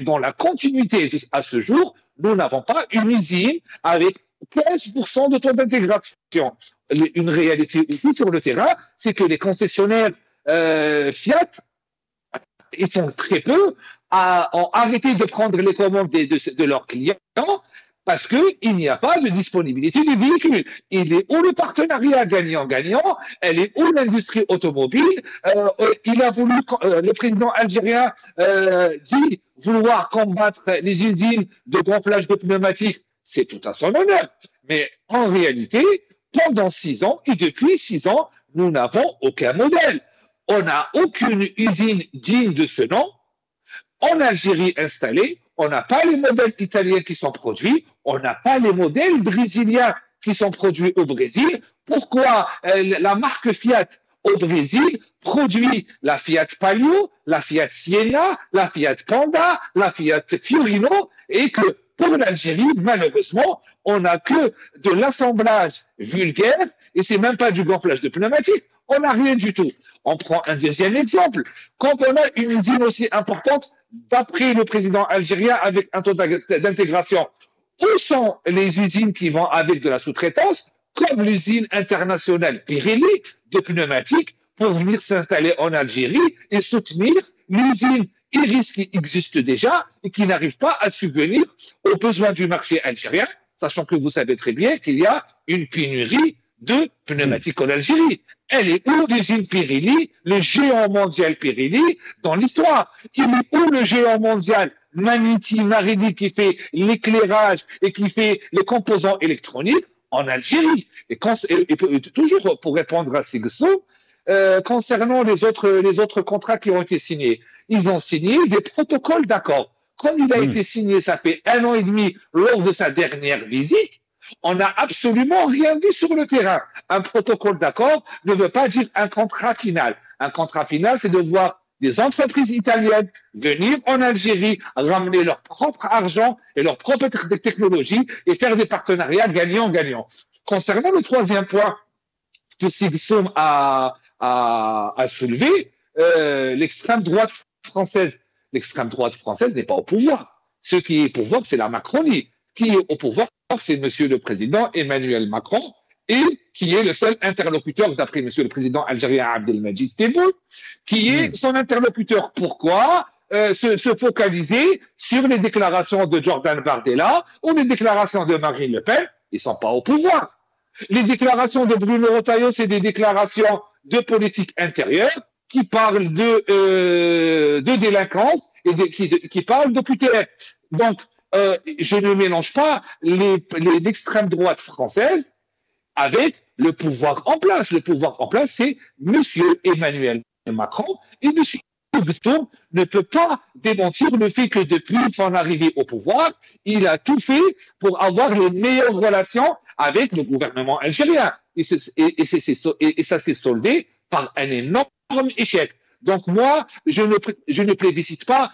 Speaker 2: dans la continuité à ce jour, nous n'avons pas une usine avec 15% de taux d'intégration. Une réalité aussi sur le terrain, c'est que les concessionnaires Fiat, ils sont très peu, ont arrêté de prendre les commandes de leurs clients parce qu'il n'y a pas de disponibilité du véhicule. Il est où le partenariat gagnant-gagnant, elle est où l'industrie automobile. Il a voulu, le président algérien dit vouloir combattre les usines de gonflage de pneumatiques. C'est tout à son honneur. Mais en réalité, pendant 6 ans, et depuis 6 ans, nous n'avons aucun modèle. On n'a aucune usine digne de ce nom en Algérie installée. On n'a pas les modèles italiens qui sont produits, on n'a pas les modèles brésiliens qui sont produits au Brésil. Pourquoi la marque Fiat au Brésil produit la Fiat Palio, la Fiat Siena, la Fiat Panda, la Fiat Fiorino, et que pour l'Algérie, malheureusement, on n'a que de l'assemblage vulgaire, et c'est même pas du gonflage de pneumatiques, on n'a rien du tout. On prend un deuxième exemple. Quand on a une usine aussi importante, d'après le président algérien, avec un taux d'intégration, où sont les usines qui vont avec de la sous-traitance, comme l'usine internationale Pirelli de pneumatiques, pour venir s'installer en Algérie et soutenir l'usine Iris qui existe déjà et qui n'arrive pas à subvenir aux besoins du marché algérien, sachant que vous savez très bien qu'il y a une pénurie de pneumatiques en Algérie. Elle est où l'usine Pirelli, le géant mondial Pirelli dans l'histoire? Il est où le géant mondial Maniti Marelli qui fait l'éclairage et qui fait les composants électroniques en Algérie? Et toujours pour répondre à Sigso, concernant les autres contrats qui ont été signés, ils ont signé des protocoles d'accord. Quand il a été signé, ça fait 1 an et demi lors de sa dernière visite, on n'a absolument rien vu sur le terrain. Un protocole d'accord ne veut pas dire un contrat final. Un contrat final, c'est de voir des entreprises italiennes venir en Algérie, ramener leur propre argent et leur propre technologie et faire des partenariats gagnant-gagnant. Concernant le troisième point que Sigsoum a soulevé, l'extrême droite française. L'extrême droite française n'est pas au pouvoir. Ce qui est au pouvoir, c'est la Macronie. Qui est au pouvoir, c'est Monsieur le Président Emmanuel Macron, et qui est le seul interlocuteur, d'après Monsieur le Président algérien Abdelmadjid Tebboune, qui est son interlocuteur. Pourquoi se focaliser sur les déclarations de Jordan Bardella ou les déclarations de Marine Le Pen? Ils ne sont pas au pouvoir. Les déclarations de Bruno Retailleau, c'est des déclarations de politique intérieure qui parlent de délinquance et qui parlent de QTF. Donc, je ne mélange pas l'extrême droite française avec le pouvoir en place. Le pouvoir en place, c'est Monsieur Emmanuel Macron, et Monsieur Bastoum ne peut pas démentir le fait que depuis son arrivée au pouvoir, il a tout fait pour avoir les meilleures relations avec le gouvernement algérien. Et ça s'est soldé par un énorme échec. Donc moi, je ne plébiscite pas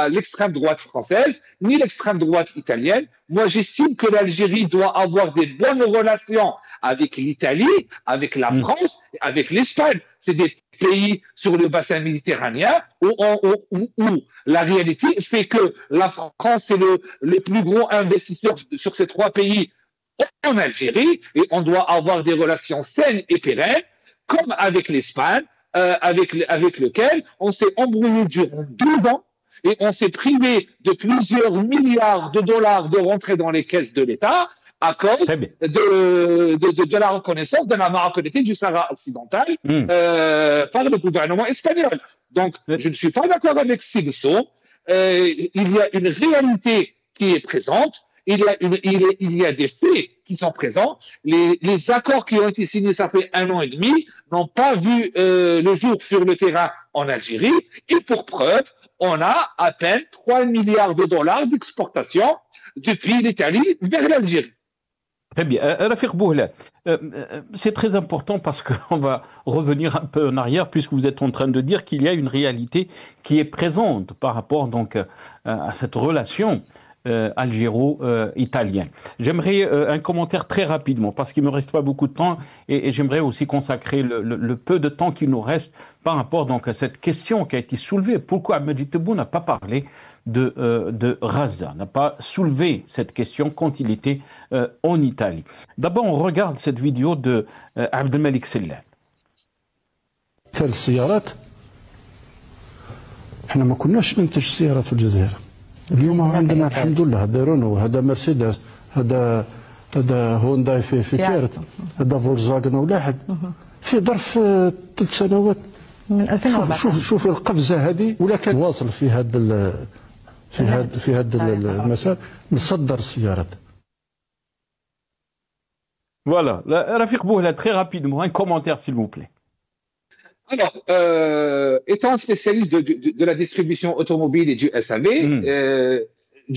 Speaker 2: l'extrême droite française, ni l'extrême droite italienne. Moi, j'estime que l'Algérie doit avoir des bonnes relations avec l'Italie, avec la France, avec l'Espagne. C'est des pays sur le bassin méditerranéen où la réalité fait que la France est le plus gros investisseur sur ces 3 pays en Algérie, et on doit avoir des relations saines et pérennes, comme avec l'Espagne, avec lequel on s'est embrouillé durant 12 ans et on s'est privé de plusieurs milliards de dollars de rentrer dans les caisses de l'État à cause de la reconnaissance de la marocanité du Sahara occidental par le gouvernement espagnol. Donc, je ne suis pas d'accord avec Sigso. Il y a une réalité qui est présente. Il y a des faits qui sont présents. Les accords qui ont été signés, ça fait 1 an et demi, n'ont pas vu le jour sur le terrain en Algérie. Et pour preuve, on a à peine 3 milliards de dollars d'exportation depuis l'Italie vers l'Algérie.
Speaker 1: Très bien. Rafiq Bouhlal, c'est très important parce qu'on va revenir un peu en arrière puisque vous êtes en train de dire qu'il y a une réalité qui est présente par rapport donc à cette relation algéro-italienne. J'aimerais un commentaire très rapidement parce qu'il ne me reste pas beaucoup de temps et j'aimerais aussi consacrer le peu de temps qu'il nous reste par rapport donc à cette question qui a été soulevée. Pourquoi Majid Tebboune n'a pas parlé de Gaza, n'a pas soulevé cette question quand il était en Italie. D'abord, on regarde cette vidéo de Abdelmalik Sellal.
Speaker 9: مثال السيارات احنا ما كناش ننتج السيارات في الجزائر. اليوم عندنا الحمد لله هذا رونو، هذا مرسيدس، هذا هونداي في تشيرت، هذا فولكسواجن ولاحد في ظرف 3 سنوات
Speaker 10: من 2014.
Speaker 9: شوف القفزه هذه، ولا كان واصل في هذا المسار نصدر السيارات.
Speaker 1: Voilà, Rafiq Bouhlal, très rapidement, un commentaire s'il vous plaît.
Speaker 2: Alors, étant spécialiste de la distribution automobile et du SAV,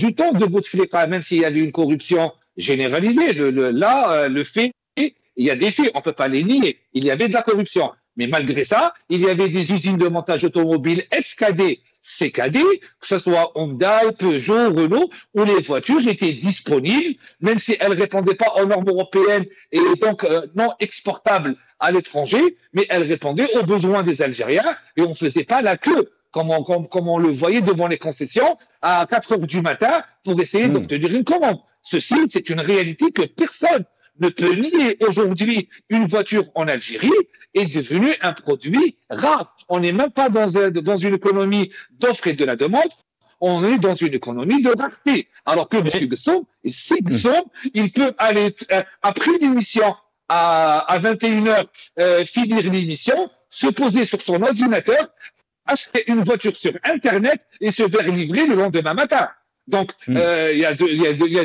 Speaker 2: du temps de Bouteflika, même s'il y avait une corruption généralisée, le fait, il y a des faits, on ne peut pas les nier, il y avait de la corruption. Mais malgré ça, il y avait des usines de montage automobile SKD, CKD, que ce soit Hyundai, Peugeot, Renault, où les voitures étaient disponibles, même si elles ne répondaient pas aux normes européennes et donc non exportables à l'étranger, mais elles répondaient aux besoins des Algériens et on ne faisait pas la queue, comme on le voyait devant les concessions à 4 heures du matin pour essayer d'obtenir une commande. Ceci, c'est une réalité que personne ne peut nier. Aujourd'hui, une voiture en Algérie est devenue un produit rare. On n'est même pas dans une économie d'offre et de la demande, on est dans une économie de rareté. Alors que M. Gsoum, il peut aller, après l'émission, à 21h, finir l'émission, se poser sur son ordinateur, acheter une voiture sur Internet et se faire livrer le lendemain matin. Donc, il y a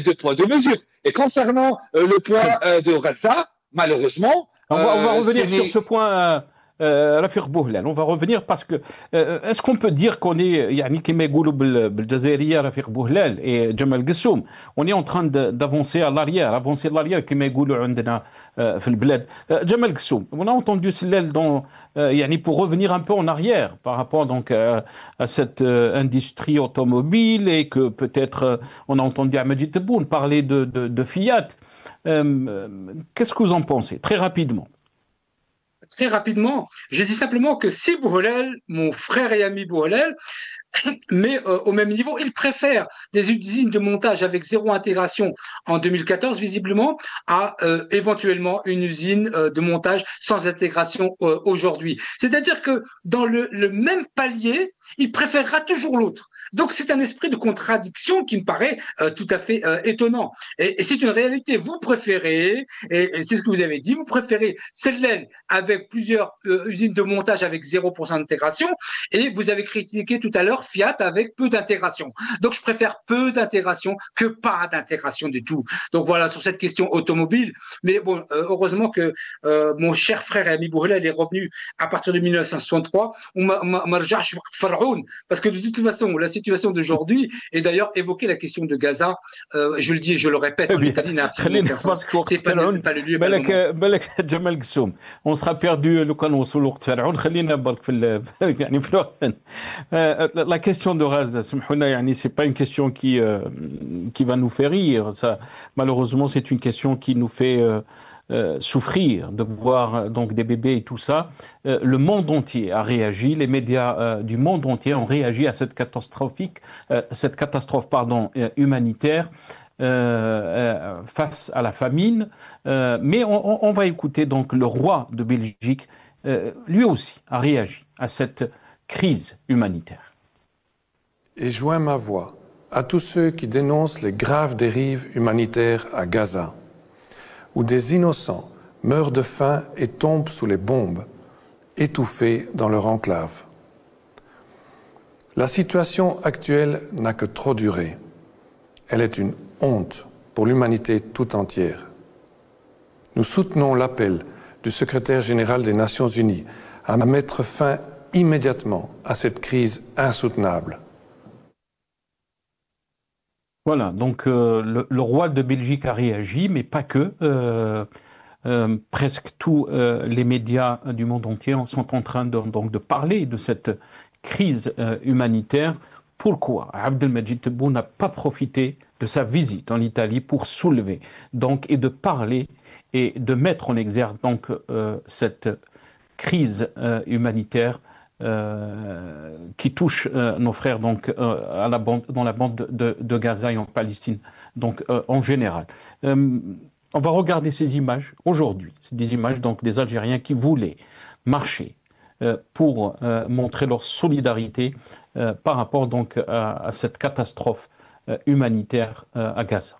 Speaker 2: deux poids, deux mesures. Et concernant le point de Gaza, malheureusement...
Speaker 1: On va revenir sur ce point, Rafiq Bouhlal. On va revenir parce que... est-ce qu'on peut dire qu'on est... يعني كما يقولوا بالجزائرية Rafiq Bouhlal et Jamal Gsoum, on est en train d'avancer à l'arrière, كما يقولوا عندنا في البلاد. Jamal Gsoum, on a entendu Sellal pour revenir un peu en arrière par rapport donc à cette industrie automobile et que peut-être on a entendu Majid Tebboune parler de Fiat. Qu'est-ce que vous en pensez? Très rapidement.
Speaker 3: Très rapidement, je dis simplement que si Bouhlal, mon frère et ami Bouhlal, mais au même niveau, il préfère des usines de montage avec zéro intégration en 2014, visiblement, à éventuellement une usine de montage sans intégration aujourd'hui. C'est-à-dire que dans le même palier, il préférera toujours l'autre. Donc c'est un esprit de contradiction qui me paraît tout à fait étonnant. Et c'est une réalité. Vous préférez, et c'est ce que vous avez dit, vous préférez Sellal avec plusieurs usines de montage avec 0% d'intégration, et vous avez critiqué tout à l'heure Fiat avec peu d'intégration. Donc je préfère peu d'intégration que pas d'intégration du tout. Donc voilà, sur cette question automobile. Mais bon, heureusement que mon cher frère et ami Bouhlal est revenu à partir de 1963. Parce que de toute façon, la situation d'aujourd'hui, et d'ailleurs évoquer la question de Gaza, je le dis et je le répète, en Italie n'a absolument aucun sens. C'est pas le lieu, pas le moment.
Speaker 1: بالك Jamal Gsoum, on sera perdu لو كان وصل وقت فرعون. خلينا برك في يعني في الوقت. La question de Gaza, c'est pas une question qui va nous faire rire. Ça, malheureusement, c'est une question qui nous fait souffrir de voir donc des bébés et tout ça. Le monde entier a réagi, les médias du monde entier ont réagi à cette catastrophe humanitaire face à la famine. Mais on va écouter donc le roi de Belgique, lui aussi a réagi à cette crise humanitaire.
Speaker 11: Et joins ma voix à tous ceux qui dénoncent les graves dérives humanitaires à Gaza, où des innocents meurent de faim et tombent sous les bombes, étouffés dans leur enclave. La situation actuelle n'a que trop duré. Elle est une honte pour l'humanité tout entière. Nous soutenons l'appel du secrétaire général des Nations Unies à mettre fin immédiatement à cette crise insoutenable
Speaker 1: Voilà, donc le roi de Belgique a réagi, mais pas que. Presque tous les médias du monde entier sont en train donc de parler de cette crise humanitaire. Pourquoi Abdelmajid Tebboune n'a pas profité de sa visite en Italie pour soulever donc, et de parler et de mettre en exergue donc, cette crise humanitaire qui touche nos frères donc, dans la bande de Gaza et en Palestine donc, en général. On va regarder ces images aujourd'hui. C'est des images donc, des Algériens qui voulaient marcher pour montrer leur solidarité par rapport donc, à cette catastrophe humanitaire à Gaza.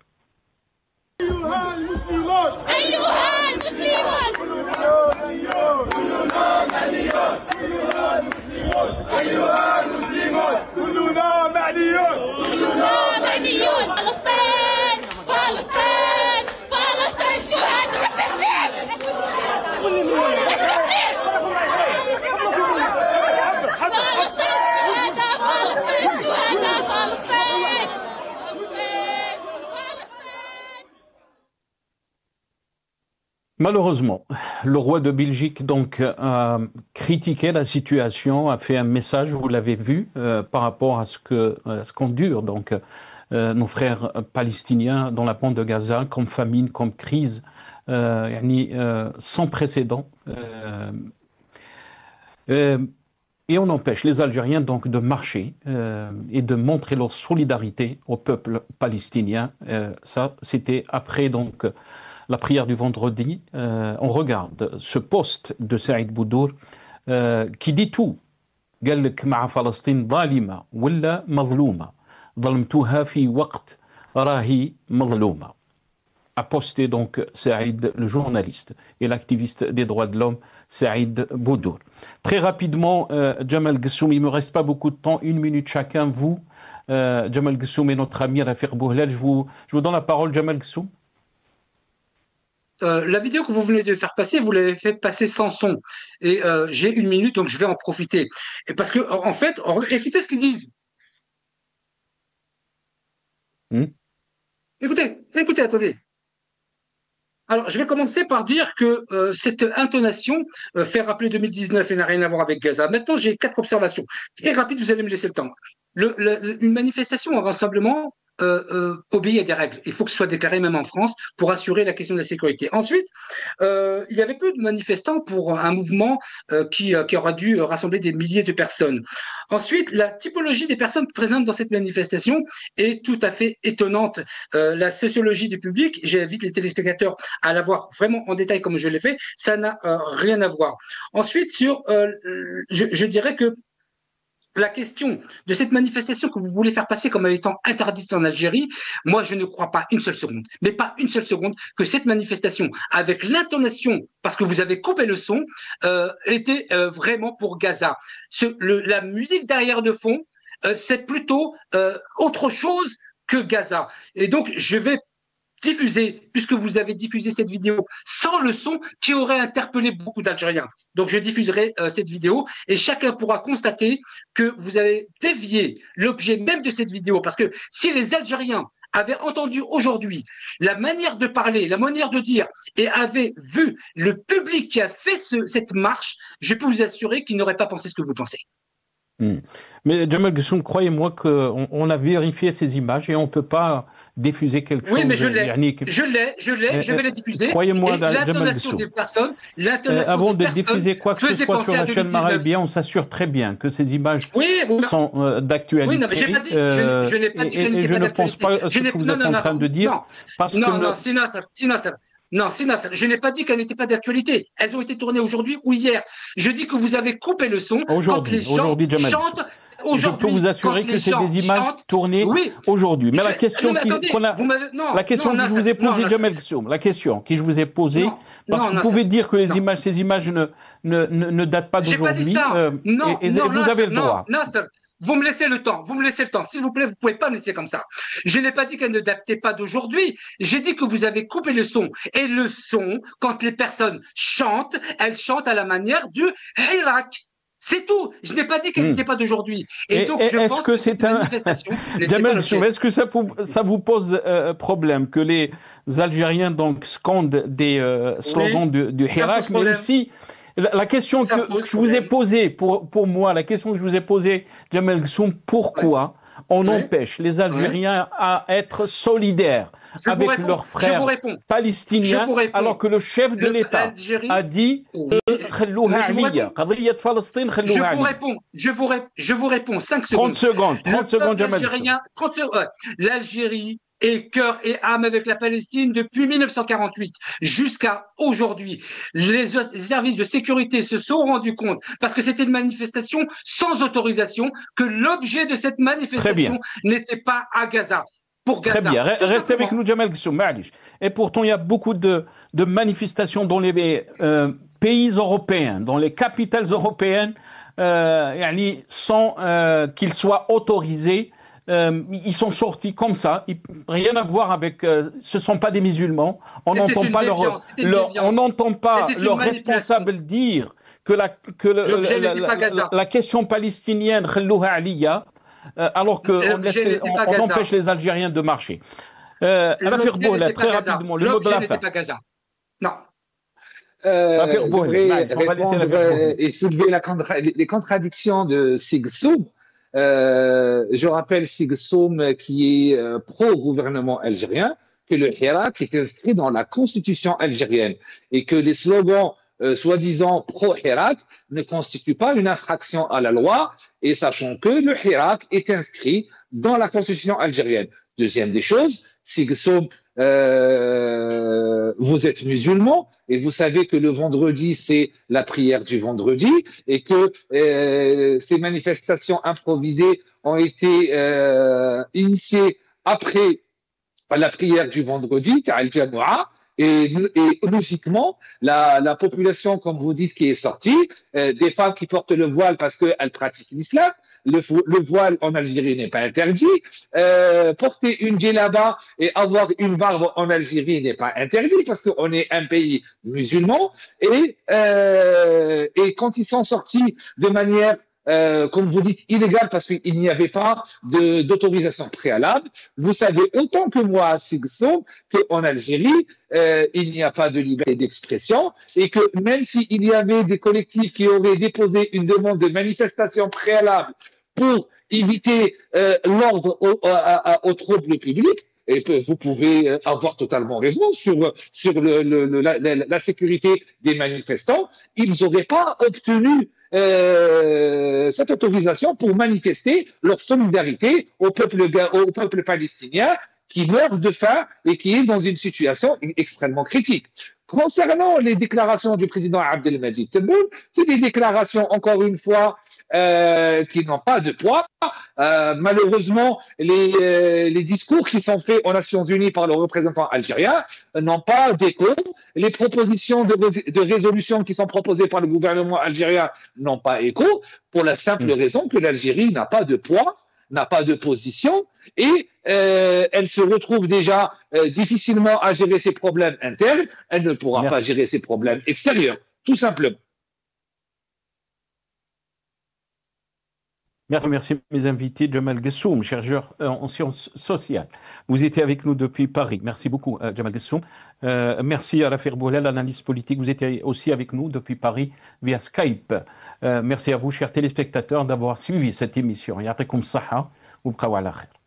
Speaker 1: Malheureusement, le roi de Belgique donc, a critiqué la situation, a fait un message, vous l'avez vu, par rapport à ce qu'endurent donc, nos frères palestiniens dans la bande de Gaza, comme famine, comme crise sans précédent. Et on empêche les Algériens donc, de marcher et de montrer leur solidarité au peuple palestinien. Ça, c'était après donc, la prière du vendredi. On regarde ce post de Saïd Boudour qui dit tout. قال لك مع فلسطين ظالمة ولا مظلومة ظلمتوها في وقت راهي مظلومة. A posté donc Saïd, le journaliste et l'activiste des droits de l'homme, Saïd Boudour. Très rapidement, Jamal Ghessoum, il ne me reste pas beaucoup de temps, 1 minute chacun. Vous, Jamal Ghessoum et notre ami Rafiq Bouhlel, je vous donne la parole, Jamal Ghessoum.
Speaker 3: La vidéo que vous venez de faire passer, vous l'avez fait passer sans son. Et j'ai 1 minute, donc je vais en profiter. Et parce que, en fait, écoutez ce qu'ils disent. Écoutez, attendez. Alors, je vais commencer par dire que cette intonation fait rappeler 2019 et n'a rien à voir avec Gaza. Maintenant, j'ai 4 observations. Très rapides, vous allez me laisser le temps. Une manifestation, un rassemblement, obéit à des règles. Il faut que ce soit déclaré même en France pour assurer la question de la sécurité. Ensuite, il y avait peu de manifestants pour un mouvement qui aura dû rassembler des milliers de personnes. Ensuite, la typologie des personnes présentes dans cette manifestation est tout à fait étonnante. La sociologie du public, j'invite les téléspectateurs à la voir vraiment en détail comme je l'ai fait, ça n'a rien à voir. Ensuite, je dirais que la question de cette manifestation que vous voulez faire passer comme étant interdite en Algérie, moi je ne crois pas une seule seconde, mais pas une seule seconde, que cette manifestation, avec l'intonation, parce que vous avez coupé le son, était vraiment pour Gaza. La musique derrière de fond, c'est plutôt autre chose que Gaza. Et donc je vais diffuser, puisque vous avez diffusé cette vidéo sans le son qui aurait interpellé beaucoup d'Algériens. Donc je diffuserai cette vidéo et chacun pourra constater que vous avez dévié l'objet même de cette vidéo, parce que si les Algériens avaient entendu aujourd'hui la manière de parler, la manière de dire, et avaient vu le public qui a fait cette marche, je peux vous assurer qu'ils n'auraient pas pensé ce que vous pensez.
Speaker 1: Mais Jamal Ghessoum, croyez-moi qu'on a vérifié ces images et on ne peut pas diffuser quelque chose.
Speaker 3: Oui, mais je vais les diffuser.
Speaker 1: Croyez-moi, Jamal Ghessoum. Avant de diffuser quoi que ce soit sur la chaîne Marabia, on s'assure très bien que ces images sont d'actualité.
Speaker 3: Oui, non, mais je n'ai pas dit qu'elles n'étaient
Speaker 1: pas d'actualité. Et je ne pense pas ce que vous êtes en train de dire.
Speaker 3: Non, Sina, je n'ai pas dit qu'elles n'étaient pas d'actualité. Elles ont été tournées aujourd'hui ou hier. Je dis que vous avez coupé le son quand les gens chantent.
Speaker 1: Je peux vous assurer que c'est des images tournées aujourd'hui. Mais la question que je vous ai posée, Jamal Ghessoum, la question que je vous ai posée, parce que vous pouvez dire que ces images ne datent pas d'aujourd'hui, et vous avez le droit.
Speaker 3: Vous me laissez le temps, S'il vous plaît, vous ne pouvez pas me laisser comme ça. Je n'ai pas dit qu'elle ne datait pas d'aujourd'hui. J'ai dit que vous avez coupé le son. Et le son, quand les personnes chantent, elles chantent à la manière du Hirak. C'est tout. Je n'ai pas dit qu'elle n'était pas d'aujourd'hui. Et donc, je pense
Speaker 1: que c'est une manifestation. Jamel Ghassoum, est-ce que ça vous pose problème que les Algériens donc scandent des slogans du Hirak, mais aussi la question que je vous ai posée, pour moi, la question que je vous ai posée, Jamel Ghassoum, pourquoi on empêche les Algériens à être solidaires avec leurs frères palestiniens, alors que le chef de l'État a dit
Speaker 3: je vous réponds 5 secondes.
Speaker 1: 30 secondes, Jamel
Speaker 3: Ghassoum. L'Algérie est cœur et âme avec la Palestine depuis 1948 jusqu'à aujourd'hui. Les services de sécurité se sont rendus compte, parce que c'était une manifestation sans autorisation, que l'objet de cette manifestation n'était pas à Gaza. Pour Gaza.
Speaker 1: Très bien, restez avec nous, Jamel Ghassoum. Et pourtant, il y a beaucoup de manifestations dans les pays européens, dans les capitales européennes, sans qu'ils soient autorisés. Ils sont sortis comme ça, rien à voir avec. Ce ne sont pas des musulmans. On n'entend pas leurs responsables dire que la question palestinienne, alors qu'on empêche les Algériens de marcher. Rafir Bouhler, très rapidement, le mot de la fin.
Speaker 3: Non.
Speaker 2: Et soulever les contradictions de Sig Soum. Je rappelle Sig Soum qui est pro-gouvernement algérien, que le Hirak est inscrit dans la constitution algérienne et que les slogans soi-disant pro-Hirak ne constituent pas une infraction à la loi, et sachant que le Hirak est inscrit dans la constitution algérienne. Deuxième des choses, Sig Soum, vous êtes musulman et vous savez que le vendredi c'est la prière du vendredi et que ces manifestations improvisées ont été initiées après la prière du vendredi, Ta'al Jamoua. Et logiquement, la population, comme vous dites, qui est sortie, des femmes qui portent le voile parce qu'elles pratiquent l'islam, le voile en Algérie n'est pas interdit, porter une djellaba et avoir une barbe en Algérie n'est pas interdit parce qu'on est un pays musulman, et quand ils sont sortis de manière comme vous dites, illégal parce qu'il n'y avait pas d'autorisation préalable. Vous savez autant que moi, Sig Soum, qu'en Algérie, il n'y a pas de liberté d'expression et que même s'il y avait des collectifs qui auraient déposé une demande de manifestation préalable pour éviter l'ordre aux troubles publics, et vous pouvez avoir totalement raison sur la sécurité des manifestants, ils n'auraient pas obtenu cette autorisation pour manifester leur solidarité au peuple palestinien qui meurt de faim et qui est dans une situation extrêmement critique. Concernant les déclarations du président Abdelmadjid Tebboune, c'est des déclarations, encore une fois, qui n'ont pas de poids. Malheureusement, les discours qui sont faits aux Nations Unies par le représentant algérien n'ont pas d'écho. Les propositions de résolution qui sont proposées par le gouvernement algérien n'ont pas écho, pour la simple raison que l'Algérie n'a pas de poids, n'a pas de position, et elle se retrouve déjà difficilement à gérer ses problèmes internes. Elle ne pourra pas gérer ses problèmes extérieurs, tout simplement.
Speaker 1: Merci mes invités. Jamel Ghassoum, chercheur en sciences sociales. Vous étiez avec nous depuis Paris. Merci beaucoup, Jamel Ghassoum. Merci à Rafir Bouhler, l'analyste politique. Vous étiez aussi avec nous depuis Paris via Skype. Merci à vous, chers téléspectateurs, d'avoir suivi cette émission. Ya'atikum saha wa bqaw ala khair.